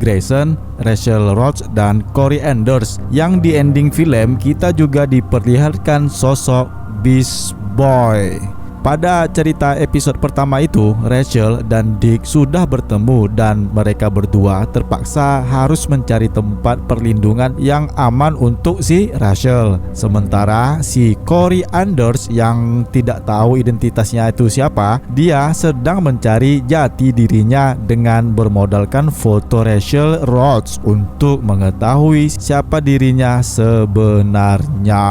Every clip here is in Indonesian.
Grayson, Rachel Roach, dan Corey Anders. Yang di ending film kita juga diperlihatkan sosok Beast Boy. Pada cerita episod pertama itu, Rachel dan Dick sudah bertemu dan mereka berdua terpaksa harus mencari tempat perlindungan yang aman untuk si Rachel. Sementara si Corey Anders yang tidak tahu identitasnya itu siapa, dia sedang mencari jati dirinya dengan bermodalkan foto Rachel Roach untuk mengetahui siapa dirinya sebenarnya.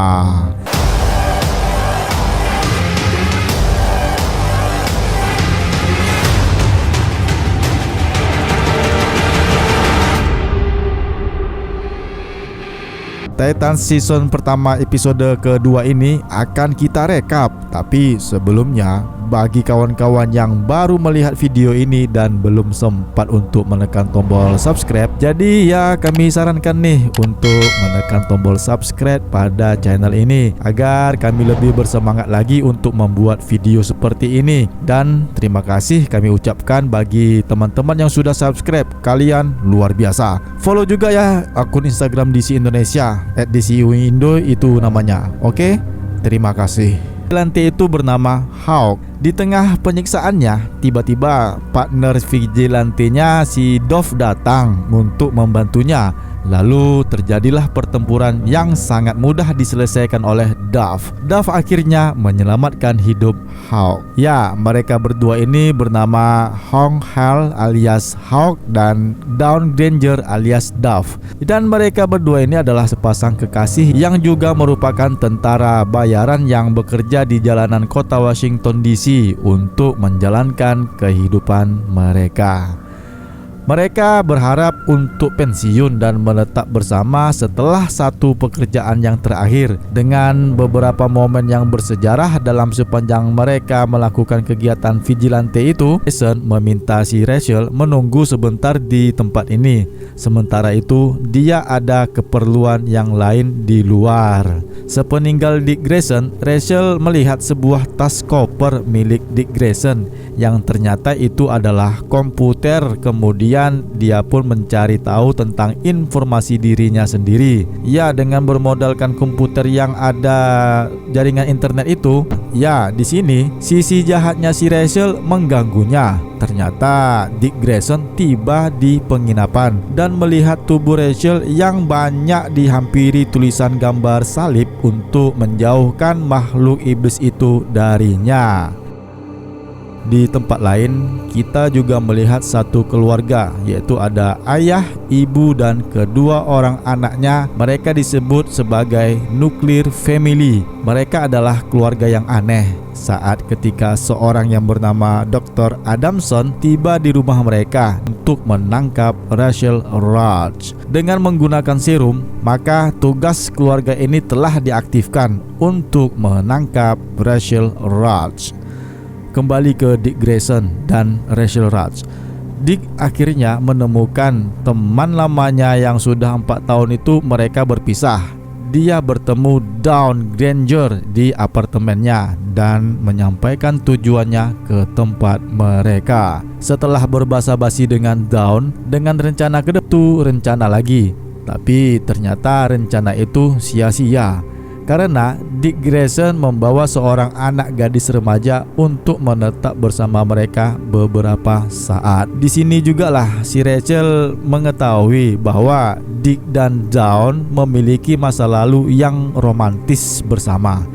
Titans season pertama episode kedua ini akan kita rekap. Tapi sebelumnya, bagi kawan-kawan yang baru melihat video ini dan belum sempat untuk menekan tombol subscribe, jadi ya kami sarankan nih untuk menekan tombol subscribe pada channel ini agar kami lebih bersemangat lagi untuk membuat video seperti ini. Dan terima kasih kami ucapkan bagi teman-teman yang sudah subscribe, kalian luar biasa. Follow juga ya akun Instagram DC Indonesia @DCUindo itu namanya. Oke, terima kasih. Vigilante itu bernama Hawk. Di tengah penyiksaannya, tiba-tiba partner vigilantenya si Dove datang untuk membantunya. Lalu terjadilah pertempuran yang sangat mudah diselesaikan oleh Dove. Dove akhirnya menyelamatkan hidup Hawk. Ya, mereka berdua ini bernama Hong Hal alias Hawk dan Dawn Granger alias Dove. Dan mereka berdua ini adalah sepasang kekasih yang juga merupakan tentara bayaran yang bekerja di jalanan kota Washington DC untuk menjalankan kehidupan mereka. Mereka berharap untuk pensiun dan menetap bersama setelah satu pekerjaan yang terakhir. Dengan beberapa momen yang bersejarah dalam sepanjang mereka melakukan kegiatan vigilante itu, Jason meminta si Rachel menunggu sebentar di tempat ini. Sementara itu, dia ada keperluan yang lain di luar. Sepeninggal Dick Grayson, Rachel melihat sebuah tas koper milik Dick Grayson yang ternyata itu adalah komputer. Kemudian dia pun mencari tahu tentang informasi dirinya sendiri. Ya, dengan bermodalkan komputer yang ada jaringan internet itu, ya di sini sisi jahatnya si Rachel mengganggunya. Ternyata Dick Grayson tiba di penginapan dan melihat tubuh Rachel yang banyak dihampiri tulisan gambar salib untuk menjauhkan makhluk iblis itu darinya. Di tempat lain, kita juga melihat satu keluarga, yaitu ada ayah, ibu, dan kedua orang anaknya. Mereka disebut sebagai nuclear family. Mereka adalah keluarga yang aneh. Saat ketika seorang yang bernama Dr. Adamson tiba di rumah mereka untuk menangkap Rachel Roach dengan menggunakan serum, maka tugas keluarga ini telah diaktifkan untuk menangkap Rachel Roach. Kembali ke Dick Grayson dan Rachel Roach. Dick akhirnya menemukan teman lamanya yang sudah 4 tahun itu mereka berpisah. Dia bertemu Dawn Granger di apartemennya dan menyampaikan tujuannya ke tempat mereka. Setelah berbasa-basi dengan Dawn dengan rencana rencana lagi, tapi ternyata rencana itu sia-sia. Karena Dick Grayson membawa seorang anak gadis remaja untuk menetap bersama mereka beberapa saat. Di sini jugalah si Rachel mengetahui bahwa Dick dan Dawn memiliki masa lalu yang romantis bersama.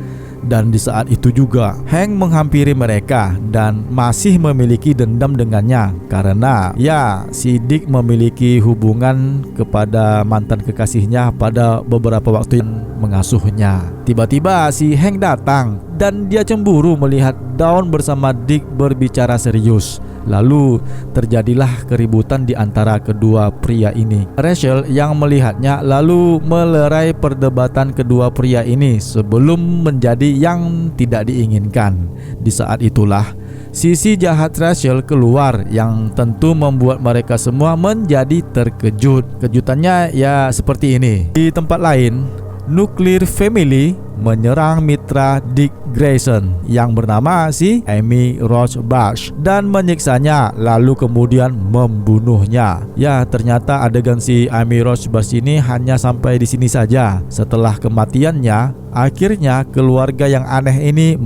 Dan di saat itu juga Hank menghampiri mereka dan masih memiliki dendam dengannya karena ya si Dick memiliki hubungan kepada mantan kekasihnya pada beberapa waktu yang mengasuhnya. Tiba-tiba si Hank datang dan dia cemburu melihat Dawn bersama Dick berbicara serius. Lalu terjadilah keributan di antara kedua pria ini. Rachel yang melihatnya lalu melerai perdebatan kedua pria ini sebelum menjadi yang tidak diinginkan. Di saat itulah sisi jahat Rachel keluar yang tentu membuat mereka semua menjadi terkejut. Kejutannya ya seperti ini. Di tempat lain, Nuclear Family menyerang mitra Dick Grayson yang bernama si Amy Rochbach dan menyiksanya lalu kemudian membunuhnya. Ya, ternyata adegan si Amy Rochbach ini hanya sampai di sini saja. Setelah kematiannya, akhirnya keluarga yang aneh ini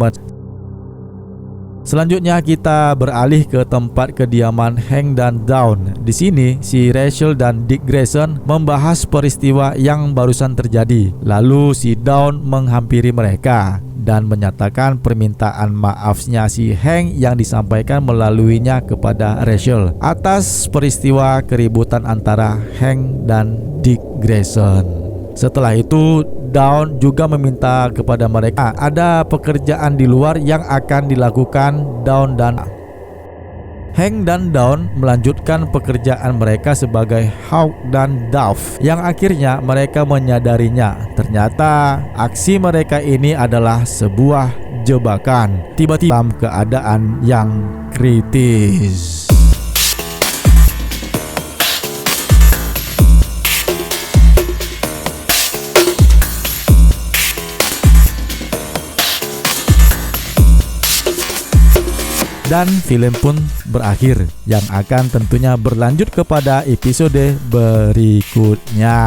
Selanjutnya kita beralih ke tempat kediaman Hank dan Dawn. Di sini si Rachel dan Dick Grayson membahas peristiwa yang barusan terjadi. Lalu si Dawn menghampiri mereka dan menyatakan permintaan maafnya si Hank yang disampaikan melaluinya kepada Rachel atas peristiwa keributan antara Hank dan Dick Grayson. Setelah itu, Dawn juga meminta kepada mereka ada pekerjaan di luar yang akan dilakukan Dawn dan Hank dan Dawn melanjutkan pekerjaan mereka sebagai Hawk dan Dove yang akhirnya mereka menyadarinya. Ternyata aksi mereka ini adalah sebuah jebakan. Tiba-tiba dalam keadaan yang kritis. Dan film pun berakhir, yang akan tentunya berlanjut kepada episode berikutnya.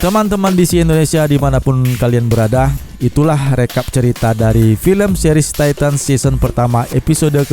Teman-teman DC Indonesia dimanapun kalian berada, itulah rekap cerita dari film series Titans season pertama episode